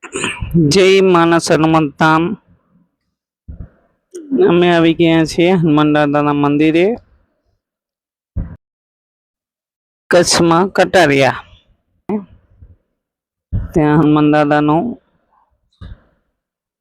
જય માનસ હનુમંત ધામ। અમે આવી ગયા છીએ હનુમાન દાદાના મંદિરે, કચ્છમાં કટારિયા। ત્યાં હનુમાન દાદાનું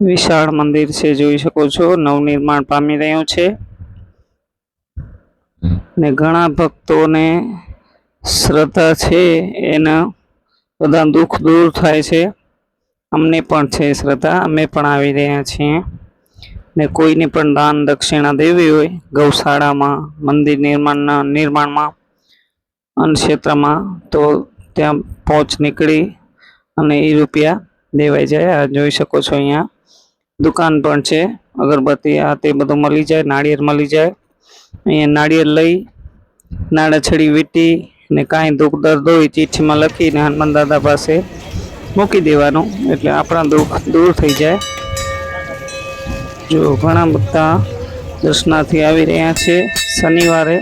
વિશાળ મંદિર છે, જોઈ શકો છો, નવનિર્માણ પામી રહ્યું છે ને ઘણા ભક્તોને શ્રદ્ધા છે, એના બધા દુઃખ દૂર થાય છે। અમને પણ છે શ્રદ્ધા, અમે પણ આવી રહ્યા છીએ ને કોઈને પણ દાન દક્ષિણા દેવી હોય ગૌશાળામાં, મંદિર નિર્માણમાં, અન્ન ક્ષેત્રમાં, તો ત્યાં પહોંચ નીકળી અને એ રૂપિયા દેવાઈ જાય। આ જોઈ શકો છો, અહીંયા દુકાન પણ છે, અગરબત્તી આ તે બધું મળી જાય, નાળિયેર મળી જાય। અહીંયા નાળિયેર લઈ નાળાછડી વીંટી ને કાંઈ દુઃખ દર્દ હોય ચિઠ્ઠીમાં લખીને હનુમાન દાદા પાસે મૂકી દેવાનું, એટલે આપણા દુઃખ દૂર થઈ જાય। જો ઘણા બધા દર્શનાર્થી આવી રહ્યા છે। શનિવારે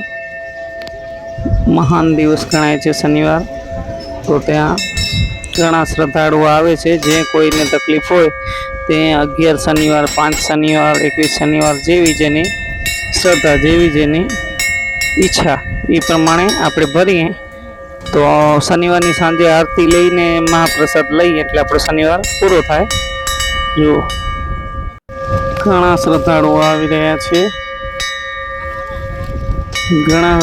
મહાન દિવસ ગણાય છે શનિવાર, તો ત્યાં ઘણા શ્રદ્ધાળુઓ આવે છે। જે કોઈને તકલીફ હોય તે 11 શનિવાર, 5 શનિવાર, 21 શનિવાર, જેવી જેની શ્રદ્ધા, જેવી જેની ઈચ્છા એ પ્રમાણે આપણે ભરીએ તો શનિવારની સાંજે આરતી લઈને મહાપ્રસાદ લઈએ એટલે આપણો શનિવાર પૂરો થાય। જો ઘણા શ્રદ્ધાળુઓ આવી રહ્યા છે, ઘણા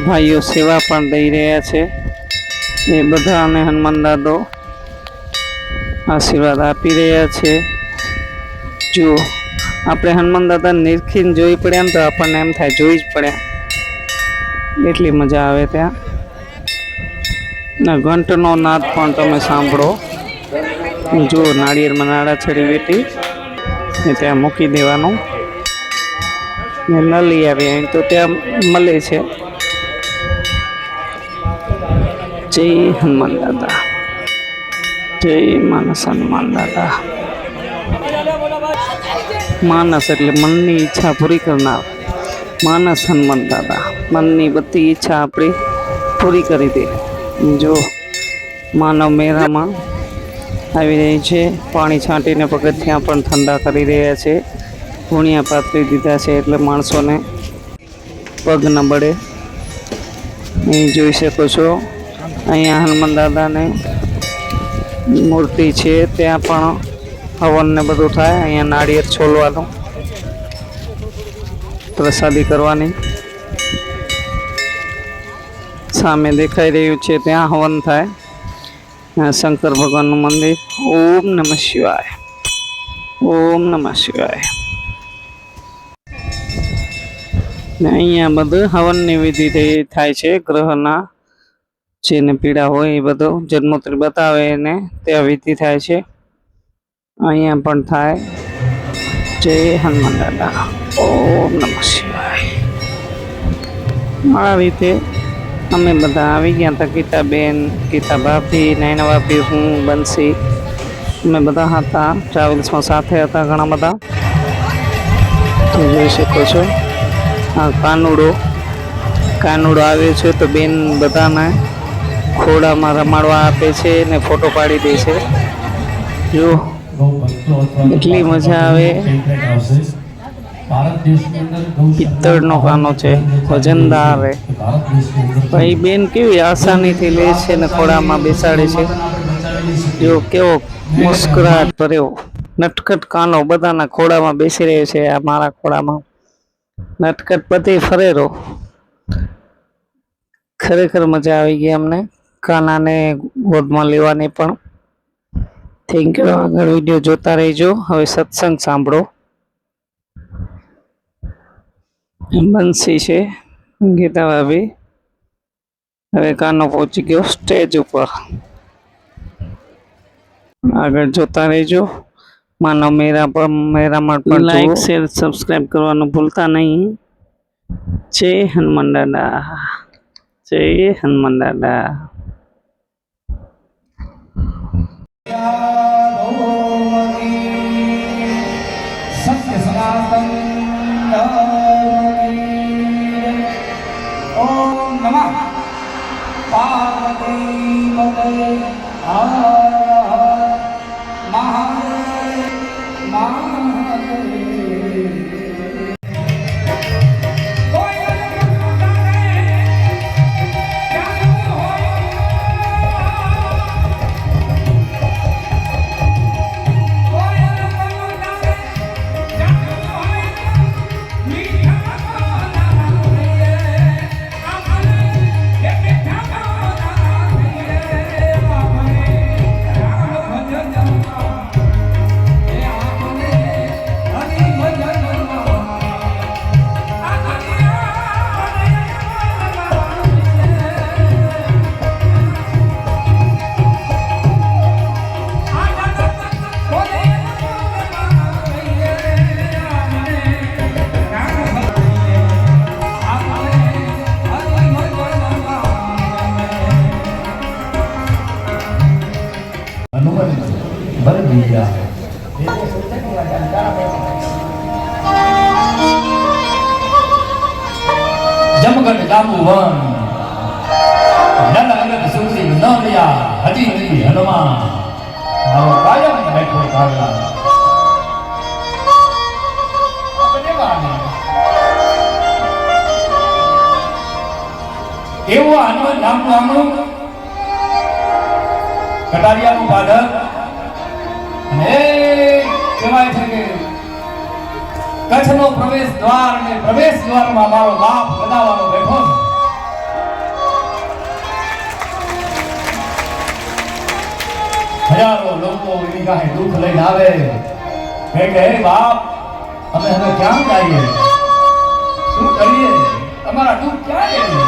ભાઈઓ સેવા પણ દઈ રહ્યા છે। એ બધાને હનુમાન દાદો આશીર્વાદ આપી રહ્યા છે। જો આપણે હનુમાન દાદા નિરખીને જોઈ પડ્યા ને તો આપણને એમ થાય જોઈ જ પડ્યા, એટલી મજા આવે ત્યાં। ઘંટનો નાદ પણ તમે સાંભળો। જો નાળિયેરમાં નાળાછડી વીંટી ને ત્યાં મૂકી દેવાનું ને ન લઈ આવીએ તો ત્યાં મળે છે। જય હનુમાન દાદા, જય માનસ હનુમાન દાદા। માનસ એટલે મનની ઈચ્છા પૂરી કરનાર, માનસ હનુમાન દાદા મનની બધી ઈચ્છા આપણી પૂરી કરી દે। જો માનવ મેરામાં આવી રહી છે, પાણી છાંટીને પગથિયાં પણ ઠંડા કરી રહ્યા છે। ભૂણિયા પાથરી દીધા છે એટલે માણસોને પગ ન બળે। અહીં જોઈ શકો છો, અહીંયા હનુમાન દાદાની મૂર્તિ છે, ત્યાં પણ હવન ને બધું થાય। અહીંયા નાળિયેર છોલવાનું, પ્રસાદી કરવાની, સામે દેખાઈ રહ્યું છે ત્યાં હવન થાય। શંકર ભગવાનનું મંદિર। ઓમ નમઃ શિવાય, ઓમ નમઃ શિવાય। અહીંયા બધું હવનની વિધિ થાય છે। ગ્રહના જેને પીડા હોય એ બધું જન્મોત્રી બતાવે એને ત્યાં વિધિ થાય છે, અહીંયા પણ થાય। જય હનુમાન દાદા, ઓમ નમઃ શિવાય। આ રીતે અમે બધા આવી ગયા હતા, ગીતાબેન, ગીતા ભાભી, નયના ભાભી, હું, બંસી, અમે બધા હતા ટ્રાવેલ્સમાં સાથે હતા ઘણા બધા। તો જોઈ શકો છો, આ કાનુડો આવ્યો છે તો બેન બધાને ખોડામાં રમાડવા આપે છે ને ફોટો પાડી દે છે। જો એટલી મજા આવે। પિત્તળનો કાનો છે, વજનદાર। ભાઈ બેન કેવી આસાનીથી લે છે ને ખોડામાં બેસાડે છે। જો કેવો મુસ્કરાટ ભર્યો નટખટ કાનો બધાના ખોડામાં બેસી રહ્યો છે। આ મારા ખોડામાં નટખટ બધી ફરેરો। ખરેખર મજા આવી ગઈ અમને કાનાને ગોદમાં લેવાની પણ। Thank you. આગળ વિડીયો જોતા રહેજો। હવે સત્સંગ સાંભળો। બંસી છે, ગીતા ભાભી, હવે કાનો પહોંચી ગયો સ્ટેજ ઉપર। આગળ જોતા રહેજો। માનવ મેરામણ પણ લાઈક, શેર, સબસ્ક્રાઈબ કરવાનું ભૂલતા નહીં। જય હનુમાન દાદા, જય હનુમાન દાદા। સત્ય સનાતન ઓમ નમઃ પાર્વતી પતये હર હર મહા જમગઢ જાંબુવન નલ સુરતી ન લિયા હજી હજી હનુમાન મારો કાયમ બેઠો કાગલા એવું હનુમાન નામનું આમણું કટારિયાનું બાદર અને કહેવાય છે કે કચ્છનો પ્રવેશ દ્વાર અને પ્રવેશ દ્વારમાં મારો બાપ ગદાવાનો બેઠો છે હજારો લોકો એની કાંઈ દુઃખ લઈને આવે કે હે બાપ અમે હવે ક્યાં જઈએ શું કરીએ તમારા દુઃખ ક્યાં જઈએ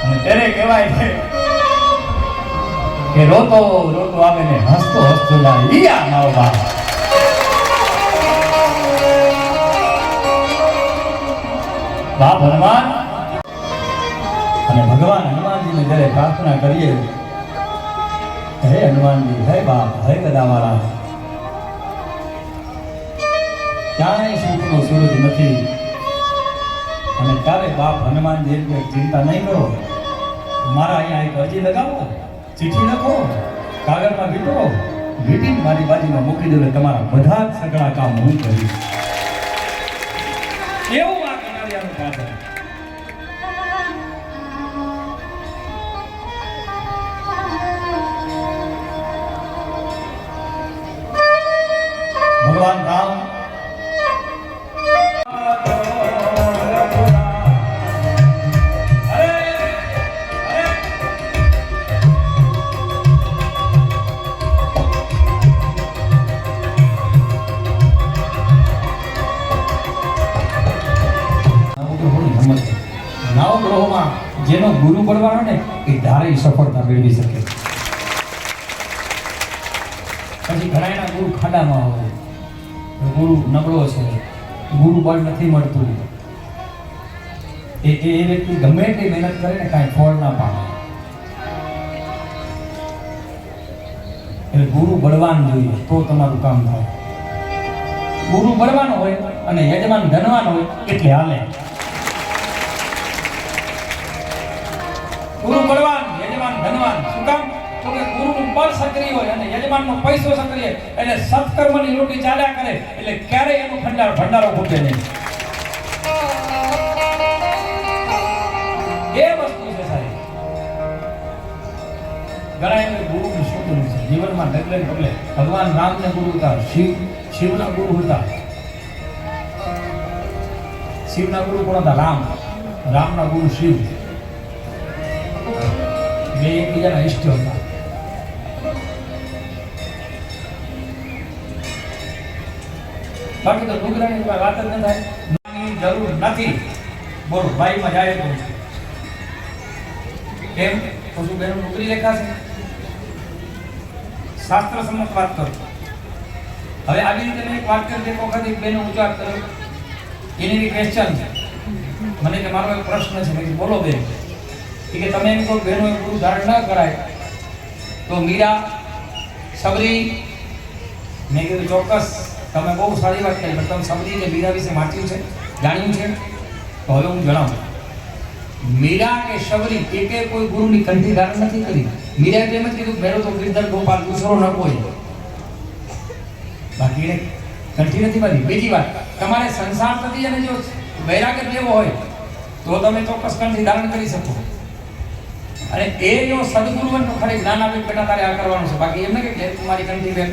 અને ત્યારે કહેવાય છે કે રોતો રોતો આવે ને હસતો હસતો જાય લિયા મારો બાપ બાપ હનુમાન અને ભગવાન હનુમાનજીને જ્યારે પ્રાર્થના કરીએ હે હનુમાનજી હે બાપ હે ગદાવાળા ક્યાંય સુખનો સૂરજ નથી અને ત્યારે બાપ હનુમાનજી એટલે ચિંતા નહીં કરો મારા અહીંયા એક અરજી લગાવો ચિઠ્ઠી લખો કાગળમાં વીંટો વીંટીને મારી બાજુમાં મૂકી દો તમારા બધા જ સગળા કામ હું કરીશ એવું આ કટારિયાનું પાત્ર ભગવાન રામ નવગ્રહોમાં જેનો ગુરુ બનવાનો ને એ ધારે સફળતા મેળવી શકે પછી ઘણાના ગુરુ ખાડામાં હોય ગુરુ નબળો છે ગુરુ બળ નથી મળતું એ વ્યક્તિ ગમે એટલી મહેનત કરે ને કાંઈ ફળ ના પામે એટલે ગુરુ બળવાન જોઈએ તો તમારું કામ થાય ગુરુ બળવાનો હોય અને યજમાન ધનવાન હોય એટલે હાલે ગુરુ બળવાન યજમાન ધનવાન શું કામ તો કે ગુરુનું બળ સક્રિય હોય અને યજમાનનો પૈસો સક્રિય એટલે સત્કર્મની રોટી ચાલ્યા કરે એટલે ક્યારેય એનું ભંડારો ફૂટે નહીં એ વસ્તુ છે સાહેબ ઘણા એમ ગુરુનું શું ગુરુ છે જીવનમાં ડગલે પગલે ભગવાન રામને ગુરુ હતા શિવના ગુરુ હતા શિવના ગુરુ કોણ હતા રામના ગુરુ શિવ બે એકબીજાના ઇષ્ટ હતા બાકી તો ડુંગરાની વાત જ ન થાય જરૂર નથી બોલો ભાઈમાં જાય તો કેમ તો શું બેનો નોકરી લેખાશે શાસ્ત્ર સંમત વાત કરો હવે આવી રીતે મેં એક વાત કરી એક વખત એક બેનો ઉચ્ચાર કર્યો એની ક્વેશ્ચન મને કે મારો એક પ્રશ્ન છે મેં બોલો બેન કે તમે એમ કહો બહેનો ગુરુ ધારણ ન કરાય તો મીરા સબરી મેં કીધું ચોક્કસ તમે બહુ સારી વાત કરી પણ તમે સબરી અને મીરા વિશે વાંચ્યું છે જાણ્યું છે તો હવે હું જણાવું મીરા કે સબરી કે કોઈ ગુરુની કંઠી ધારણ નથી કરી મીરા એમ જ કીધું મેરો તો ગિરધર ગોપાલ દૂસરો ન કોઈ બાકી કંઠી નથી બાંધી. બીજી વાત, તમારે સંસાર થતી અને જો વૈરાગ્ય લેવો હોય તો તમે ચોક્કસ કંઠી ધારણ કરી શકો. અને એ જો સદગુરુ હોય તો ખાલી જ્ઞાન આપી બેટા તારે આ કરવાનું છે, બાકી એમ ને કે તમારી કંઠી બેન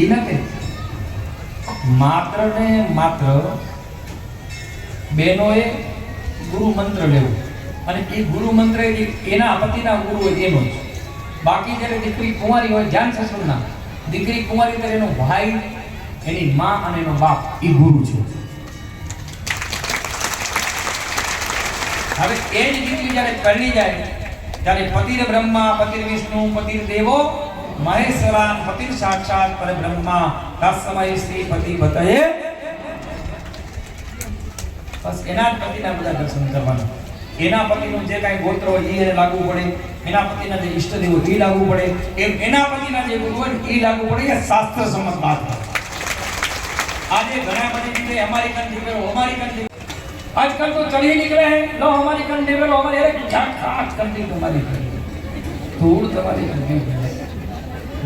એ નથી. માત્ર ને માત્ર બહેનોએ ગુરુ મંત્ર લેવો અને એ ગુરુ મંત્ર એના પતિના ગુરુ હોય એનો જ. બાકી જ્યારે દીકરી કુંવારી હોય, ધ્યાન સસુરના દીકરી કુંવારી ત્યારે એનો ભાઈ, એની માં અને એનો બાપ એ ગુરુ છે. હવે એ જ દીકરી જ્યારે પરણી જાય ત્યારે પતિર બ્રહ્મા પતિર વિષ્ણુ પતિર દેવો મહેશ્વરાન પતિર સાક્ષાત પરબ્રહ્મા તસ્મૈ શ્રી પતિ બતયે. બસ એના જ પતિના બધા દર્શન કરવાના. એના પતિનું જે કાંઈ ગોત્ર હોય એ એને લાગુ પડે, એના પતિના જે ઈષ્ટદેવ એ લાગુ પડે, એમ એના પતિના જે ગુરુ હોય એ લાગુ પડે. એ શાસ્ત્ર સંમત વાત છે. આજે ઘણા બધી રીતે અમારી કંઠી પેલો અમારી કંઠી आजकल तो चढ़ी निकले हैं, लो हमारी कंठी में लो हमारी, अरे खास कंठी तुम्हारी धूल तुम्हारी कंठी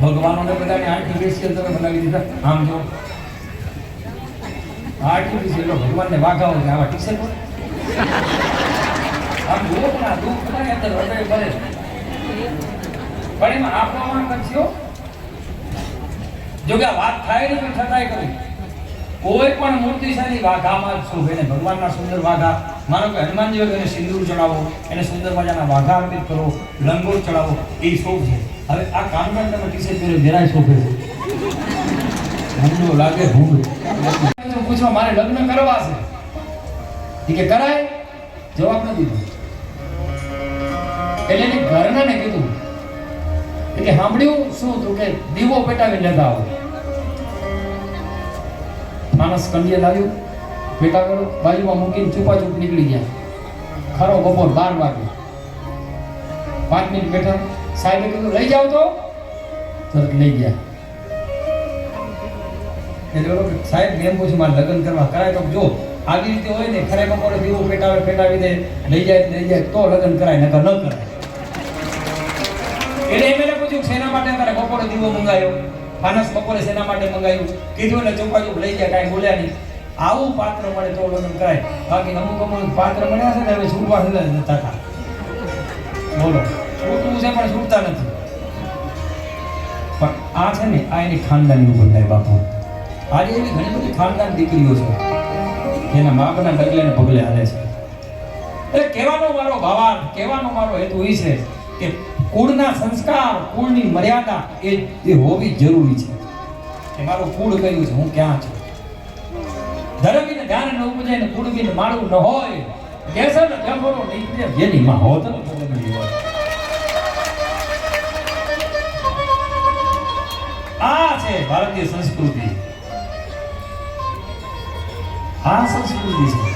भगवानों ने बताया आर्टिफिशियल तो बनावी दीधा. आम जो आर्टिफिशियल भगवान ने वागा हो गया टी शर्ट આમ જુઓ પણ આ દુઃખ ના અંદર હૃદય ભરે. પણ એમાં આપણો કરશો જો કે આ વાત થાય ને તો છતાંય કરી કોઈ પણ મૂર્તિશાળી વાઘામાં જ શોભે ને ભગવાનના સુંદર વાઘા. માનો કે હનુમાનજી હોય એને સિંદૂર ચડાવો, એને સુંદર મજાના વાઘા અર્પિત કરો, લંગોર ચડાવો, એ શોભ છે. હવે આ કાનગણ તમે ટી શર્ટ પહેર્યો જરાય શોભે છે, ભૂંડો લાગે ભૂંડો. પૂછવા મારે લગ્ન કરવા છે એ કે કરાય, જવાબ ન દીધો. એટલે એને ઘરના ને કીધું કે સાંભળ્યું શું તું કે દીવો પેટાવીને લેતા આવો. માણસ કંડિયા લાવ્યું, પેટાવેલો, બાજુમાં મૂકીને ચૂપાચૂપ નીકળી ગયા. ખરો બપોર 12 વાગે 5 મિનિટ બેઠા. સાહેબે કીધું લઈ જાવ તો તરત લઈ ગયા. એટલે સાહેબ મેં પૂછ્યું મારે લગ્ન કરવા કરાય તો જો આવી રીતે હોય ને ખરે બપોરે દીવો પેટાવી દે, લઈ જાય તો લગ્ન કરાય, નકર ન કરાય. એટલે એમ એને પૂછ્યું શેના માટે તારે બપોરે દીવો મંગાયો, ફાનસ બપોરે શેના માટે મંગાયું, કીધું એટલે ચોપાચૂપ લઈ ગયા, કાંઈ બોલ્યા નહીં. આવું પાત્ર મળે તો લગ્ન કરાય, બાકી અમુક પાત્ર મળ્યા છે ને હવે છૂટવા નતા થતા. બોલો છૂટવું છે પણ છૂટતા નથી. પણ આ છે ને આ એની ખાનદાની ઉપર થાય બાપુ. આજે એવી ઘણી બધી ખાનદાન દીકરીઓ છે એના બાપના ડગલે ને પગલે હાલે છે. એટલે કહેવાનો મારો ભાવાર્થ, કહેવાનો મારો હેતુ એ છે કે કુળના સંસ્કાર, કુળની મર્યાદા એ હોવી જરૂરી છે કે મારું કુળ કયું છે, હું ક્યાં છું. ધર્મીને ધ્યાન ન ઉપજે ને કુળબીને માળું ન હોય, કેસર ને જંભરો નીકળે જેની માં હોત ન બગડી હોય. આ છે ભારતીય સંસ્કૃતિ, આ સંસ્કૃતિ છે.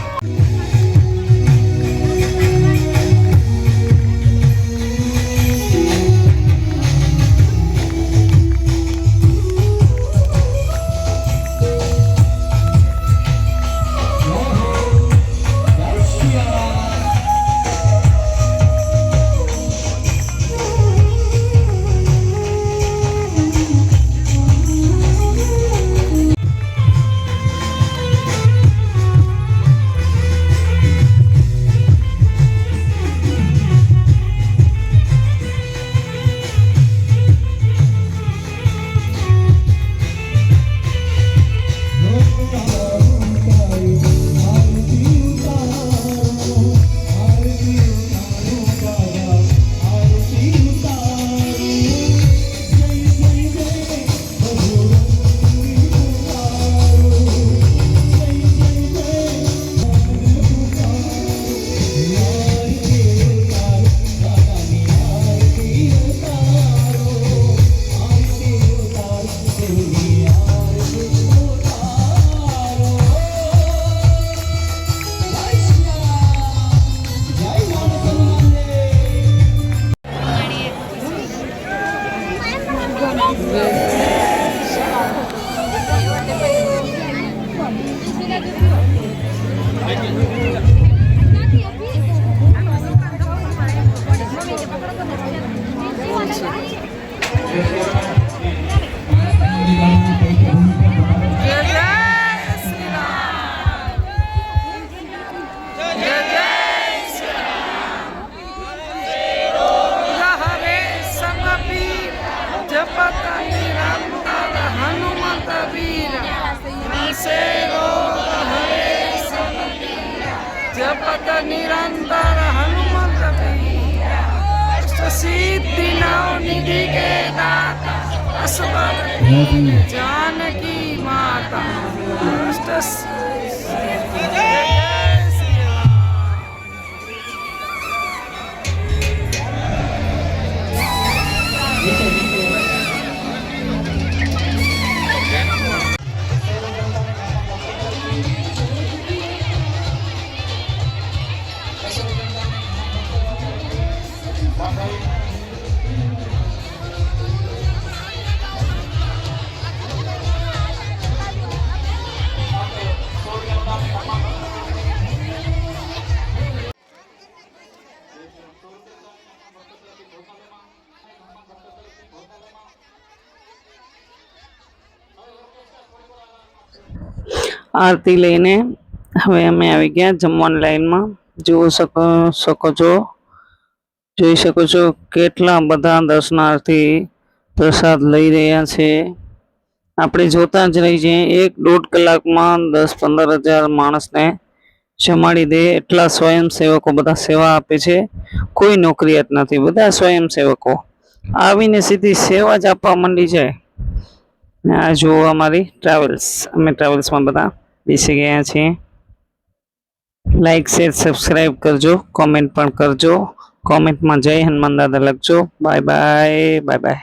Thank you. निरंतर हनुमत बीरा सिद्धि नवनिधि के दाता असबर दीन जानकी माता अष्ट આરતી લઈને હવે અમે આવી ગયા જમવાની લાઈનમાં. જોઈ શકો છો કેટલા બધા દર્શનાર્થી પ્રસાદ લઈ રહ્યા છે. આપણે જોતા જ રહી જઈએ. 1-1.5 કલાકમાં 10-15 હજાર માણસને જમાડી દે એટલા સ્વયંસેવકો બધા સેવા આપે છે. કોઈ નોકરિયાત નથી, બધા સ્વયંસેવકો આવીને સીધી સેવા જ આપવા માંડી જાય. આ જુઓ અમારી ટ્રાવેલ્સ, અમે ટ્રાવેલ્સમાં બધા બેસી ગયા છીએ. લાઈક શેર સબસ્ક્રાઈબ કરજો, કોમેન્ટ પણ કરજો. કોમેન્ટમાં જય હનુમાન દાદા લખજો. Bye bye.